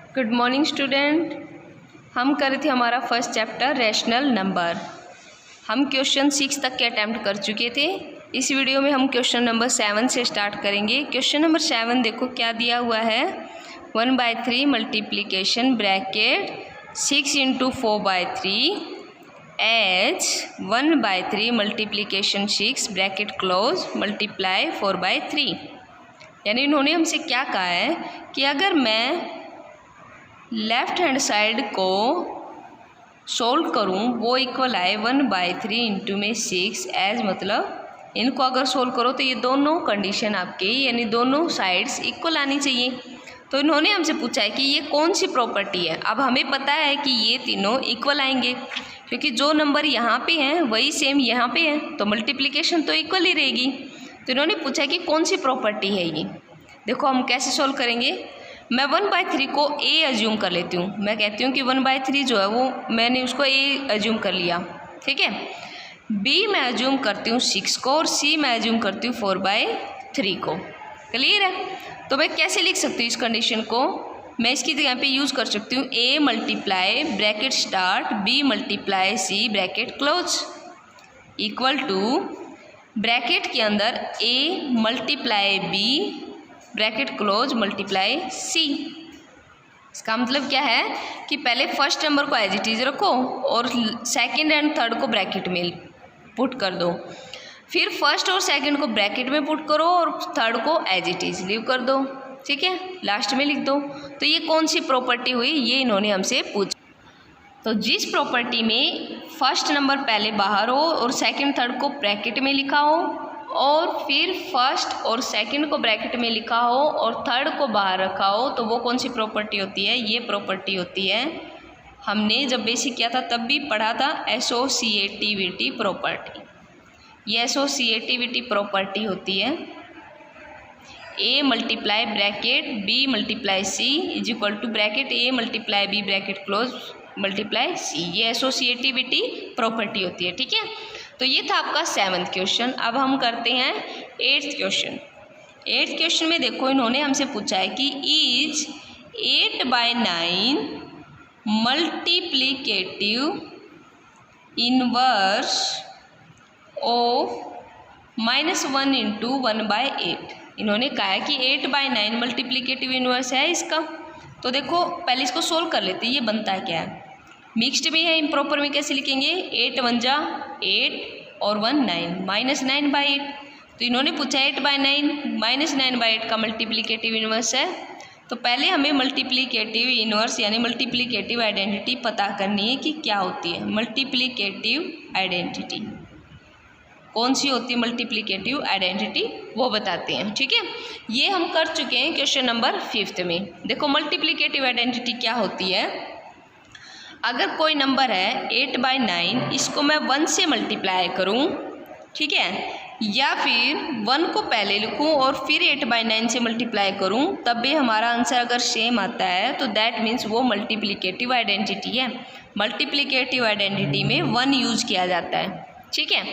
Good morning student. हम कर रहे थे हमारा फर्स्ट चैप्टर रैशनल नंबर। हम क्वेश्चन 6 तक के अटैम्प्ट कर चुके थे। इस वीडियो में हम क्वेश्चन नंबर 7 से स्टार्ट करेंगे। क्वेश्चन नंबर 7 देखो क्या दिया हुआ है। 1/3 multiplication bracket 6 × 4/3 H 1/3 multiplication 6 bracket close multiply 4/3। यानी इन्होंने हमसे क्या कहा है कि अगर मैं लेफ्ट हैंड साइड को सोल्व करूं वो इक्वल आए 1/3 इंटू में 6 एज, मतलब इनको अगर सोल्व करो तो ये दोनों कंडीशन आपके यानी दोनों साइड्स इक्वल आनी चाहिए। तो इन्होंने हमसे पूछा है कि ये कौन सी प्रॉपर्टी है। अब हमें पता है कि ये तीनों इक्वल आएंगे क्योंकि जो नंबर यहाँ पे हैं वही सेम यहाँ पे है, तो मल्टीप्लिकेशन तो इक्वल ही रहेगी। तो इन्होंने पूछा कि कौन सी प्रॉपर्टी है ये। देखो हम कैसे सोल्व करेंगे। मैं 1/3 को a एज्यूम कर लेती हूँ। मैं कहती हूँ कि 1/3 जो है वो मैंने उसको a एज्यूम कर लिया, ठीक है। b मैं एज्यूम करती हूँ 6 को और c मैं एज्यूम करती हूँ 4/3 को। क्लियर है। तो मैं कैसे लिख सकती हूँ इस कंडीशन को। मैं इसकी जगह पे यूज़ कर सकती हूँ a multiply bracket start b multiply c bracket close equal to bracket के अंदर a multiply b bracket close multiply C. इसका मतलब क्या है कि पहले फर्स्ट नंबर को एज इट इज़ रखो और सेकंड एंड थर्ड को ब्रैकेट में पुट कर दो, फिर फर्स्ट और सेकंड को ब्रैकेट में पुट करो और थर्ड को एज इट इज़ लीव कर दो, ठीक है, लास्ट में लिख दो। तो ये कौन सी प्रॉपर्टी हुई, ये इन्होंने हमसे पूछा। तो जिस प्रॉपर्टी में फर्स्ट नंबर पहले बाहर हो और सेकंड थर्ड को ब्रैकेट में लिखा हो और फिर फर्स्ट और सेकंड को ब्रैकेट में लिखा हो और थर्ड को बाहर रखा हो, तो वो कौन सी प्रॉपर्टी होती है। ये प्रॉपर्टी होती है, हमने जब बेसिक किया था तब भी पढ़ा था, एसोसिएटिविटी प्रॉपर्टी। ये एसोसिएटिविटी प्रॉपर्टी होती है a multiply bracket b multiply c is equal to bracket a multiply b bracket close multiply c। ये एसोसिएटिविटी प्रॉपर्टी होती है, ठीक है। तो ये था आपका 7th क्वेश्चन। अब हम करते हैं 8th क्वेश्चन। 8th क्वेश्चन में देखो इन्होंने हमसे पूछा है कि is 8/9 multiplicative inverse of -1 into 1/8। इन्होंने कहा है कि 8/9 मल्टीप्लिकेटिव इनवर्स है इसका। तो देखो पहले इसको सोल्व कर लेते हैं, ये बनता है क्या है। मिक्स्ड में है, इम्प्रॉपर में कैसे लिखेंगे। 8 1 जा 8 और 1 9 -9/8। तो इन्होंने पूछा 8/9 -9/8 का मल्टीप्लिकेटिव इनवर्स है। तो पहले हमें मल्टीप्लिकेटिव इनवर्स यानी मल्टीप्लिकेटिव आइडेंटिटी पता करनी है कि क्या होती है। मल्टीप्लिकेटिव आइडेंटिटी कौन सी होती है, मल्टीप्लिकेटिव आइडेंटिटी वो बताते हैं, ठीक है। ये हम कर चुके हैं क्वेश्चन नंबर 5 में। देखो मल्टीप्लिकेटिव आइडेंटिटी क्या होती है। अगर कोई नंबर है 8/9, इसको मैं 1 से मल्टीप्लाई करूं, ठीक है, या फिर 1 को पहले लिखूं और फिर 8/9 से मल्टीप्लाई करूं, तब भी हमारा आंसर अगर सेम आता है तो दैट मीन्स वो मल्टीप्लिकेटिव आइडेंटिटी है। मल्टीप्लिकेटिव आइडेंटिटी में 1 यूज किया जाता है, ठीक है।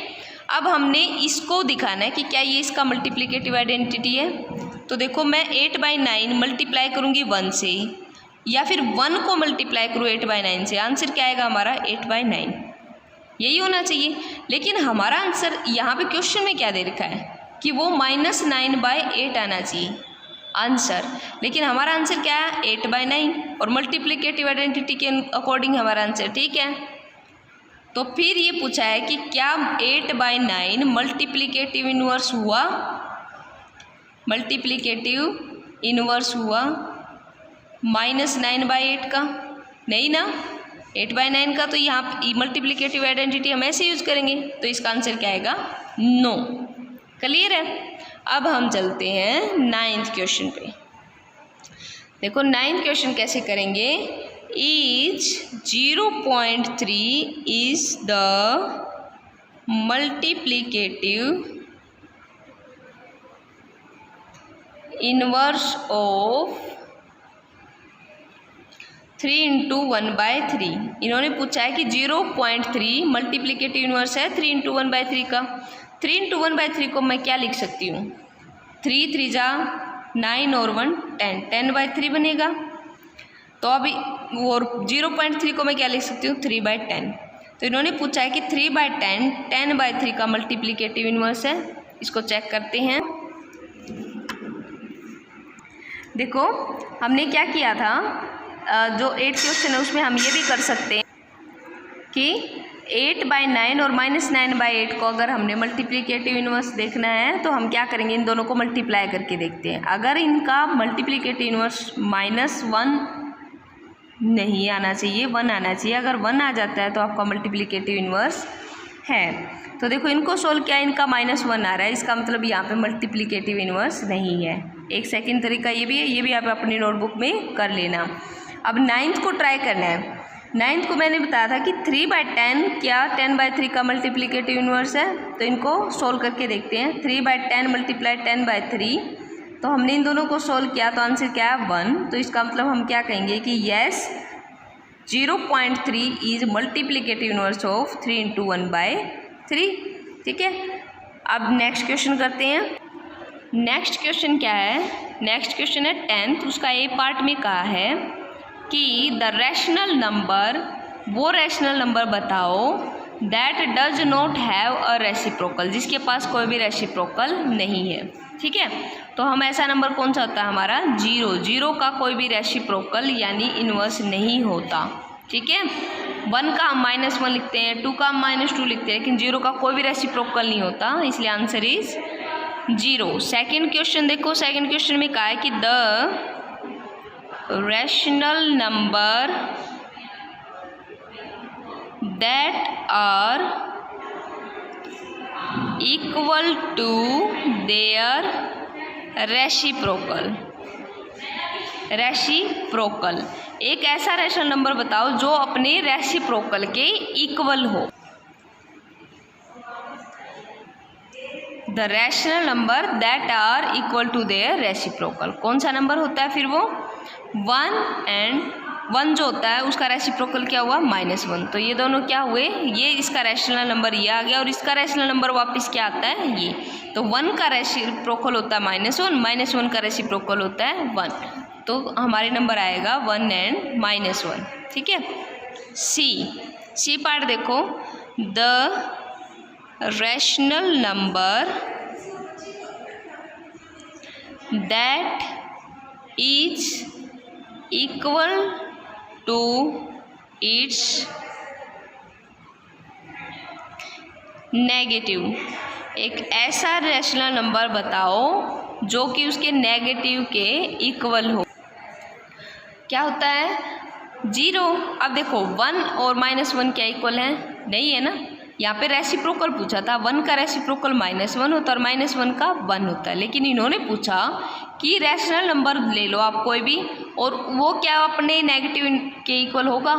अब हमने इसको दिखाना है कि क्या ये इसका मल्टीप्लिकेटिव आइडेंटिटी है। तो देखो मैं 8/9 मल्टीप्लाई करूँगी 1 से या फिर 1 को मल्टीप्लाई करूँ 8/9 से, आंसर क्या आएगा हमारा 8/9। यही होना चाहिए। लेकिन हमारा आंसर यहाँ पे क्वेश्चन में क्या दे रखा है कि वो -9/8 आना चाहिए आंसर, लेकिन हमारा आंसर क्या है 8/9 और मल्टीप्लिकेटिव आइडेंटिटी के अकॉर्डिंग हमारा आंसर, ठीक है। तो फिर ये पूछा है कि क्या 8/9 मल्टीप्लिकेटिव इनवर्स हुआ, मल्टीप्लिकेटिव इनवर्स हुआ -9/8 का, नहीं ना। 8/9 का तो यहाँ मल्टीप्लिकेटिव आइडेंटिटी हम ऐसे यूज करेंगे, तो इसका आंसर क्या आएगा नो। क्लियर है। अब हम चलते हैं 9th क्वेश्चन पे। देखो 9th क्वेश्चन कैसे करेंगे। Is 0.3 is the multiplicative inverse of 3 × 1/3। इन्होंने पूछा है कि 0.3 मल्टीप्लिकेटिव इनवर्स है 3 × 1/3 का। 3 × 1/3 को मैं क्या लिख सकती हूँ, 3 3 जा 9 और 1 10, 10/3 बनेगा। तो अभी और 0.3 को मैं क्या लिख सकती हूँ 3/10। तो इन्होंने पूछा है कि 3/10 10/3 का मल्टीप्लिकेटिव इन्वर्स है। इसको चेक करते हैं। देखो हमने क्या किया था, जो 8 क्वेश्चन है उसमें हम ये भी कर सकते हैं कि 8/9 और -9/8 को अगर हमने मल्टीप्लिकेटिव इन्वर्स देखना है तो हम क्या करेंगे, इन दोनों को मल्टीप्लाई करके देखते हैं। अगर इनका मल्टीप्लिकेटिव इन्वर्स -1 नहीं आना चाहिए, 1 आना चाहिए। अगर 1 आ जाता है तो आपका मल्टीप्लिकेटिव इन्वर्स है। तो देखो इनको सोल्व किया, इनका -1 आ रहा है, इसका मतलब यहाँ पे मल्टीप्लिकेटिव इन्वर्स नहीं है। एक सेकंड तरीका ये भी है, ये भी आप अपनी नोटबुक में कर लेना। अब 9th को ट्राई करना है। 9th को मैंने बताया था कि 3/10 क्या 10/3 का मल्टीप्लिकेटिव इन्वर्स है। तो इनको सोल्व करके देखते हैं। 3/10 × 10/3, तो हमने इन दोनों को सोल्व किया तो आंसर क्या है 1। तो इसका मतलब हम क्या कहेंगे कि yes 0.3 is multiplicative inverse of 3 × 1/3। ठीक है, अब नेक्स्ट क्वेश्चन करते हैं। नेक्स्ट क्वेश्चन क्या है, नेक्स्ट क्वेश्चन है 10th, उसका ए पार्ट में कहा है कि द रैशनल नंबर, वो रैशनल नंबर बताओ that does not have a reciprocal, जिसके पास कोई भी रेसिप्रोकल नहीं है। ठीक है, तो हम ऐसा नंबर कौन सा होता है हमारा 0। 0 का कोई भी रेसिप्रोकल यानी इन्वर्स नहीं होता। ठीक है, 1 का हम -1 लिखते हैं, 2 का हम -2 लिखते हैं, लेकिन 0 का कोई भी रेसिप्रोकल नहीं होता, इसलिए आंसर इज 0। सेकेंड क्वेश्चन देखो, सेकेंड क्वेश्चन में कहा है कि the rational number that are equal to their reciprocal. Reciprocal, एक ऐसा रैशनल नंबर बताओ जो अपने रेसिप्रोकल के इक्वल हो। The rational number that are equal to their reciprocal, कौन सा नंबर होता है फिर वो 1 एंड 1 जो होता है उसका रेसिप्रोकल क्या हुआ -1। तो ये दोनों क्या हुए, ये इसका रैशनल नंबर ये आ गया और इसका रैशनल नंबर वापस क्या आता है ये। तो 1 का रेसिप्रोकल होता है -1, -1 का रेसिप्रोकल होता है 1, तो हमारे नंबर आएगा 1 एंड -1। ठीक है, सी पार्ट देखो, the rational number that is equal to its negative, एक ऐसा रैशनल नंबर बताओ जो कि उसके नेगेटिव के इक्वल हो। क्या होता है 0। अब देखो 1 और -1 क्या इक्वल है, नहीं है ना। यहाँ पे रेसिप्रोकल पूछा था, 1 का रेसिप्रोकल -1 होता है और -1 का 1 होता है, लेकिन इन्होंने पूछा कि रैशनल नंबर ले लो आप कोई भी और वो क्या अपने नेगेटिव के इक्वल होगा।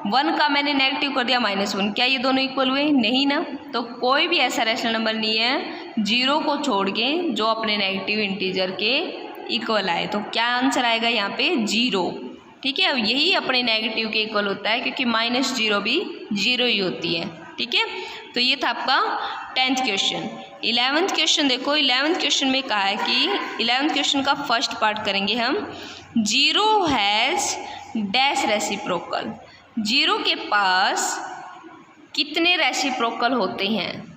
1 का मैंने नेगेटिव कर दिया -1, क्या ये दोनों इक्वल हुए, नहीं ना। तो कोई भी ऐसा रैशनल नंबर नहीं है 0 को छोड़ के जो अपने नेगेटिव इंटीजर के इक्वल आए। तो क्या आंसर आएगा यहाँ पे 0। ठीक है, यही अपने नेगेटिव के इक्वल होता है क्योंकि -0 भी 0 ही होती है। ठीक है, तो ये था आपका 10th क्वेश्चन। 11th क्वेश्चन देखो, 11th क्वेश्चन में कहा है कि 11th क्वेश्चन का फर्स्ट पार्ट करेंगे हम। 0 हैज़ डैश रेसिप्रोकल, 0 के पास कितने रेसिप्रोकल होते हैं।